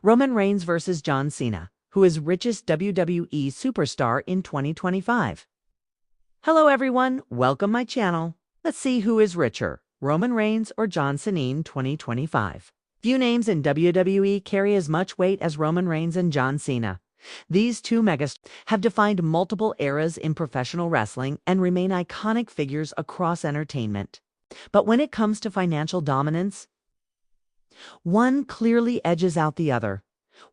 Roman Reigns versus John Cena, who is richest WWE superstar in 2025. Hello everyone, welcome my channel. Let's see who is richer, Roman Reigns or John Cena in 2025. Few names in WWE carry as much weight as Roman Reigns and John Cena. These two megastars have defined multiple eras in professional wrestling and remain iconic figures across entertainment. But when it comes to financial dominance, one clearly edges out the other,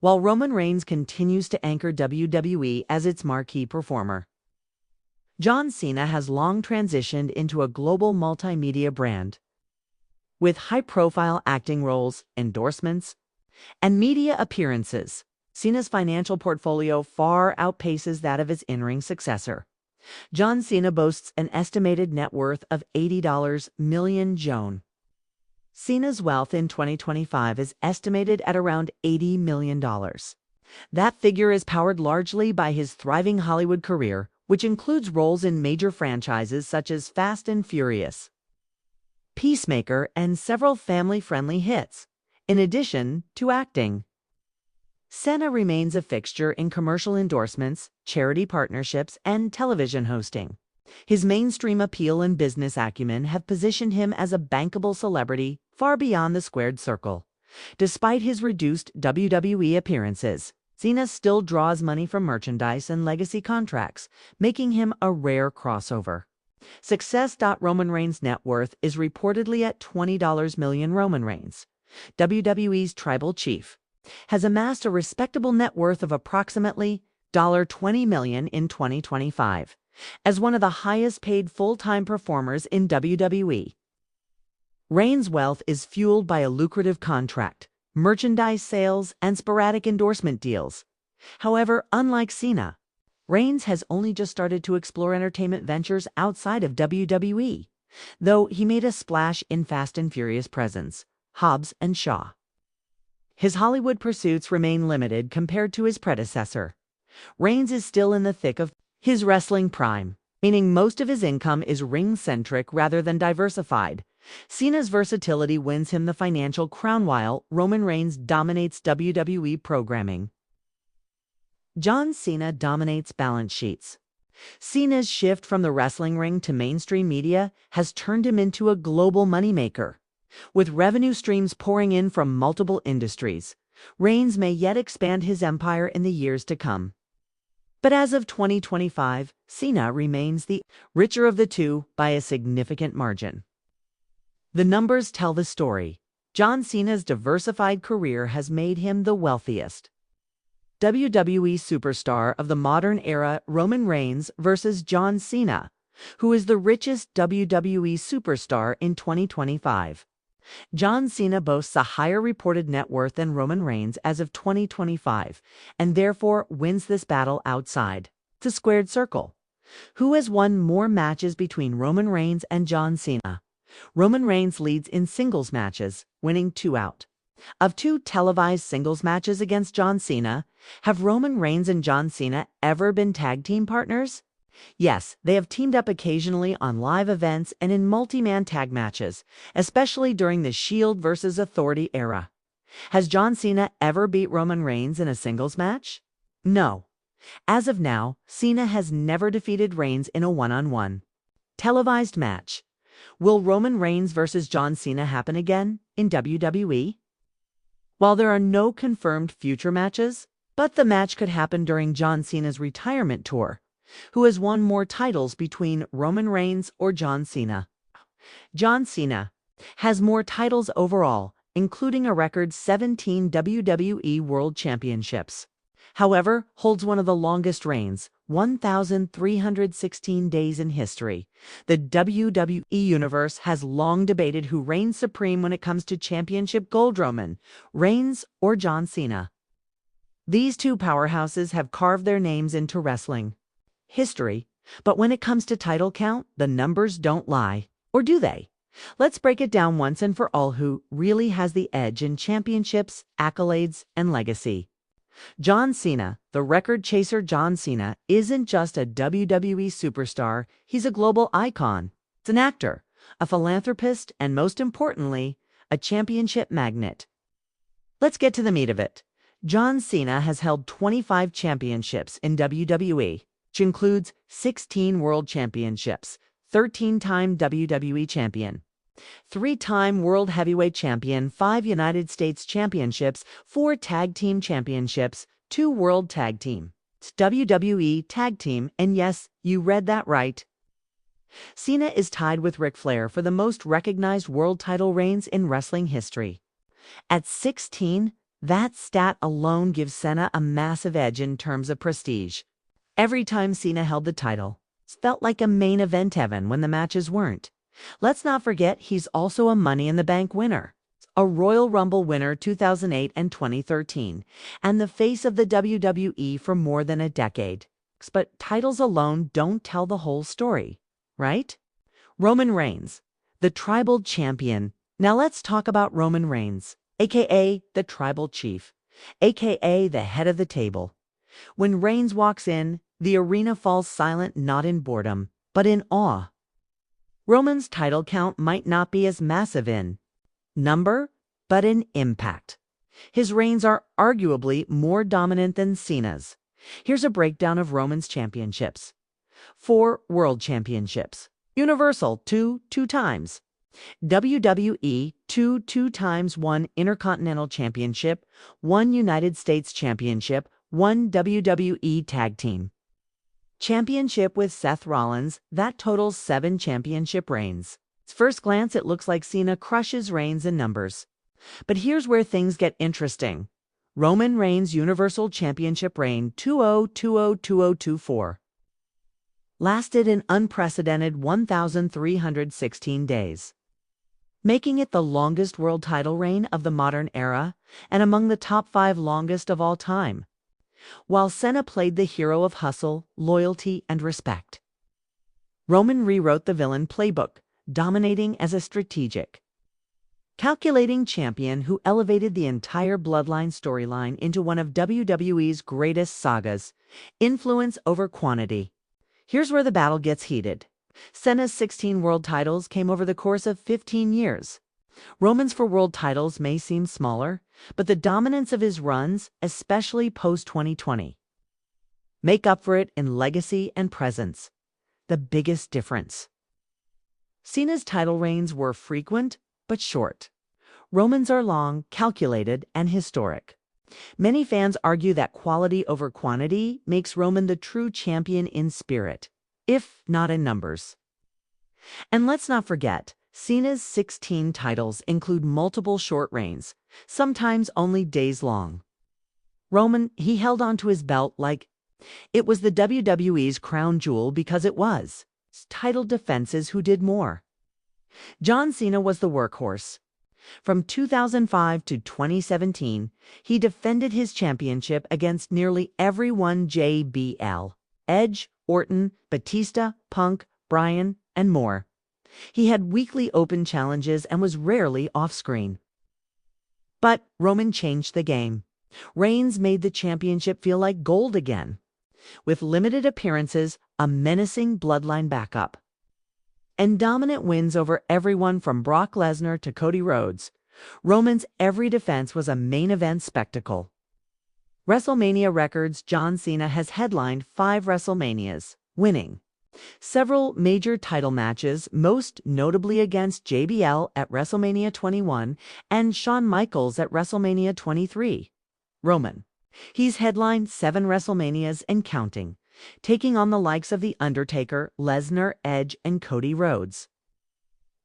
while Roman Reigns continues to anchor WWE as its marquee performer. John Cena has long transitioned into a global multimedia brand, with high-profile acting roles, endorsements, and media appearances. Cena's financial portfolio far outpaces that of his in-ring successor. John Cena boasts an estimated net worth of $80 million. Cena's wealth in 2025 is estimated at around $80 million. That figure is powered largely by his thriving Hollywood career, which includes roles in major franchises such as Fast and Furious, Peacemaker, and several family-friendly hits. In addition to acting, Cena remains a fixture in commercial endorsements, charity partnerships, and television hosting. His mainstream appeal and business acumen have positioned him as a bankable celebrity far beyond the squared circle. Despite his reduced WWE appearances, Cena still draws money from merchandise and legacy contracts, making him a rare crossover. Roman Reigns' net worth is reportedly at $20 million. Roman Reigns, WWE's tribal chief, has amassed a respectable net worth of approximately $20 million in 2025. As one of the highest-paid full-time performers in WWE, Reigns' wealth is fueled by a lucrative contract, merchandise sales, and sporadic endorsement deals. However, unlike Cena, Reigns has only just started to explore entertainment ventures outside of WWE, though he made a splash in Fast and Furious presence, Hobbs and Shaw. His Hollywood pursuits remain limited compared to his predecessor. Reigns is still in the thick of his wrestling prime, meaning most of his income is ring-centric rather than diversified. Cena's versatility wins him the financial crown while Roman Reigns dominates WWE programming. John Cena dominates balance sheets. Cena's shift from the wrestling ring to mainstream media has turned him into a global moneymaker. With revenue streams pouring in from multiple industries, Reigns may yet expand his empire in the years to come. But as of 2025, Cena remains the richer of the two by a significant margin. The numbers tell the story. John Cena's diversified career has made him the wealthiest WWE superstar of the modern era. Roman Reigns versus John Cena, who is the richest WWE superstar in 2025. John Cena boasts a higher reported net worth than Roman Reigns as of 2025, and therefore wins this battle outside the squared circle. Who has won more matches between Roman Reigns and John Cena? Roman Reigns leads in singles matches, winning 2 out of 2 televised singles matches against John Cena. Have Roman Reigns and John Cena ever been tag team partners? Yes, they have teamed up occasionally on live events and in multi-man tag matches, especially during the Shield versus Authority era. Has John Cena ever beat Roman Reigns in a singles match? No. As of now, Cena has never defeated Reigns in a one-on-one televised match. Will Roman Reigns versus John Cena happen again in WWE? While there are no confirmed future matches, but the match could happen during John Cena's retirement tour. Who has won more titles between Roman Reigns or John Cena? John Cena has more titles overall, including a record 17 WWE World Championships. However, holds one of the longest reigns, 1,316 days in history. The WWE Universe has long debated who reigns supreme when it comes to championship gold: Roman Reigns or John Cena. These two powerhouses have carved their names into wrestling history, but when it comes to title count, the numbers don't lie. Or do they? Let's break it down once and for all. Who really has the edge in championships, accolades, and legacy? John Cena, the record chaser. John Cena isn't just a WWE superstar, he's a global icon. He's an actor, a philanthropist, and most importantly, a championship magnet. Let's get to the meat of it. John Cena has held 25 championships in WWE, which includes 16 World Championships, 13-time WWE Champion, 3-time World Heavyweight Champion, 5 United States Championships, 4 Tag Team Championships, 2 World Tag Team, WWE Tag Team, and yes, you read that right. Cena is tied with Ric Flair for the most recognized world title reigns in wrestling history. At 16, that stat alone gives Cena a massive edge in terms of prestige. Every time Cena held the title, it felt like a main event heaven when the matches weren't. Let's not forget he's also a Money in the Bank winner, a Royal Rumble winner 2008 and 2013, and the face of the WWE for more than a decade. But titles alone don't tell the whole story, right? Roman Reigns, the Tribal Champion. Now let's talk about Roman Reigns, aka the Tribal Chief, aka the head of the table. When Reigns walks in, the arena falls silent not in boredom, but in awe. Roman's title count might not be as massive in number, but in impact. His reigns are arguably more dominant than Cena's. Here's a breakdown of Roman's championships. 4 World Championships. Universal, 2 times. WWE, 2 times, 1 Intercontinental Championship, 1 United States Championship, 1 WWE Tag Team Championship with Seth Rollins, that totals 7 championship reigns. At first glance, it looks like Cena crushes reigns in numbers. But here's where things get interesting. Roman Reigns' Universal Championship reign 2020-2024 lasted an unprecedented 1,316 days, making it the longest world title reign of the modern era and among the top 5 longest of all time. While Cena played the hero of hustle, loyalty, and respect, Roman rewrote the villain playbook, dominating as a strategic, calculating champion who elevated the entire Bloodline storyline into one of WWE's greatest sagas, influence over quantity. Here's where the battle gets heated. Cena's 16 world titles came over the course of 15 years. Roman's for world titles may seem smaller, but the dominance of his runs, especially post-2020, make up for it in legacy and presence. The biggest difference. Cena's title reigns were frequent but short. Roman's are long, calculated, and historic. Many fans argue that quality over quantity makes Roman the true champion in spirit, if not in numbers. And let's not forget, Cena's 16 titles include multiple short reigns, sometimes only days long. Roman, he held onto his belt like it was the WWE's crown jewel because it was. Title defenses who did more. John Cena was the workhorse. From 2005 to 2017, he defended his championship against nearly everyone: JBL, Edge, Orton, Batista, Punk, Bryan, and more. He had weekly open challenges and was rarely off-screen. But Roman changed the game. Reigns made the championship feel like gold again. With limited appearances, a menacing Bloodline backup, and dominant wins over everyone from Brock Lesnar to Cody Rhodes, Roman's every defense was a main event spectacle. WrestleMania records: John Cena has headlined 5 WrestleManias, winning several major title matches, most notably against JBL at WrestleMania 21 and Shawn Michaels at WrestleMania 23. Roman, he's headlined 7 WrestleManias and counting, taking on the likes of The Undertaker, Lesnar, Edge, and Cody Rhodes.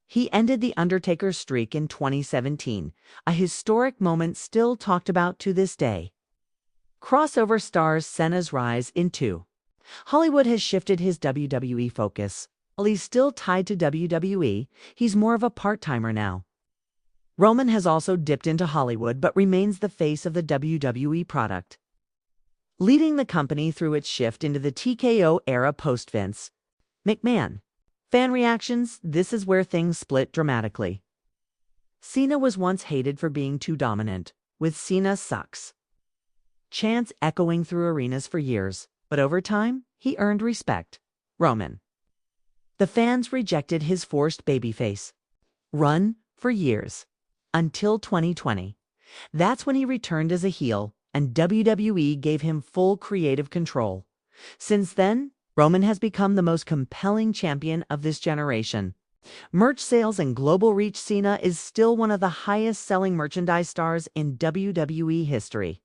He ended The Undertaker's streak in 2017, a historic moment still talked about to this day. Crossover stars Cena's rise into Hollywood has shifted his WWE focus. While he's still tied to WWE, he's more of a part-timer now. Roman has also dipped into Hollywood but remains the face of the WWE product, leading the company through its shift into the TKO era post-Vince McMahon. Fan reactions: this is where things split dramatically. Cena was once hated for being too dominant, with "Cena sucks" chants echoing through arenas for years, but over time, he earned respect. Roman, the fans rejected his forced babyface run for years, until 2020. That's when he returned as a heel, and WWE gave him full creative control. Since then, Roman has become the most compelling champion of this generation. Merch sales and global reach, Cena is still one of the highest-selling merchandise stars in WWE history.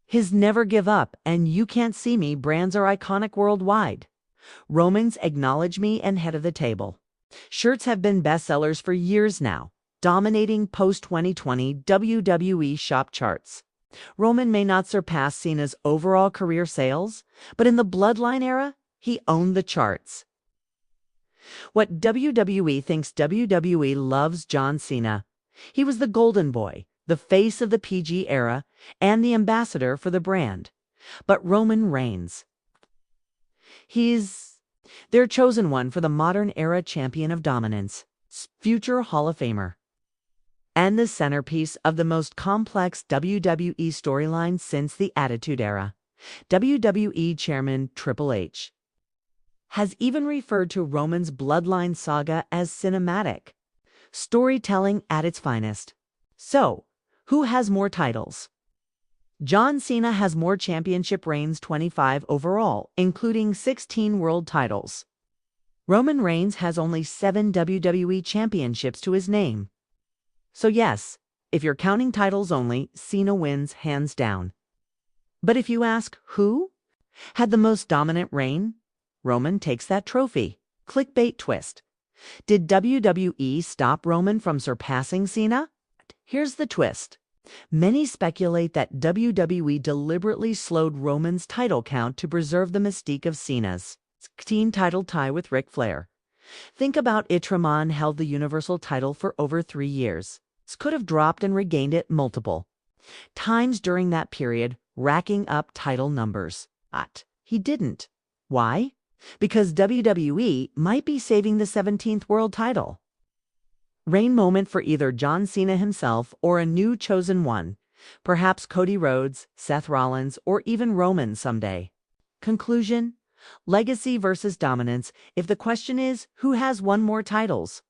His "Never Give Up" and "You Can't See Me" brands are iconic worldwide. Roman's "Acknowledge Me" and "Head of the Table" shirts have been bestsellers for years now, dominating post-2020 WWE shop charts. Roman may not surpass Cena's overall career sales, but in the Bloodline era, he owned the charts. What WWE thinks WWE loves John Cena. He was the golden boy, the face of the PG era, and the ambassador for the brand. But Roman Reigns, he's their chosen one for the modern era champion of dominance, future Hall of Famer, and the centerpiece of the most complex WWE storyline since the Attitude Era. WWE Chairman Triple H has even referred to Roman's Bloodline saga as cinematic storytelling at its finest. So, who has more titles? John Cena has more championship reigns, 25 overall, including 16 world titles. Roman Reigns has only 7 WWE championships to his name. So yes, if you're counting titles only, Cena wins hands down. But if you ask who had the most dominant reign, Roman takes that trophy. Clickbait twist. Did WWE stop Roman from surpassing Cena? Here's the twist. Many speculate that WWE deliberately slowed Roman's title count to preserve the mystique of Cena's team title tie with Ric Flair. Think about it. Roman held the Universal title for over 3 years. Could have dropped and regained it multiple times during that period, racking up title numbers. But he didn't. Why? Because WWE might be saving the 17th world title. Reign moment for either John Cena himself or a new chosen one, perhaps Cody Rhodes, Seth Rollins, or even Roman someday. Conclusion: legacy versus dominance. If the question is who has won more titles,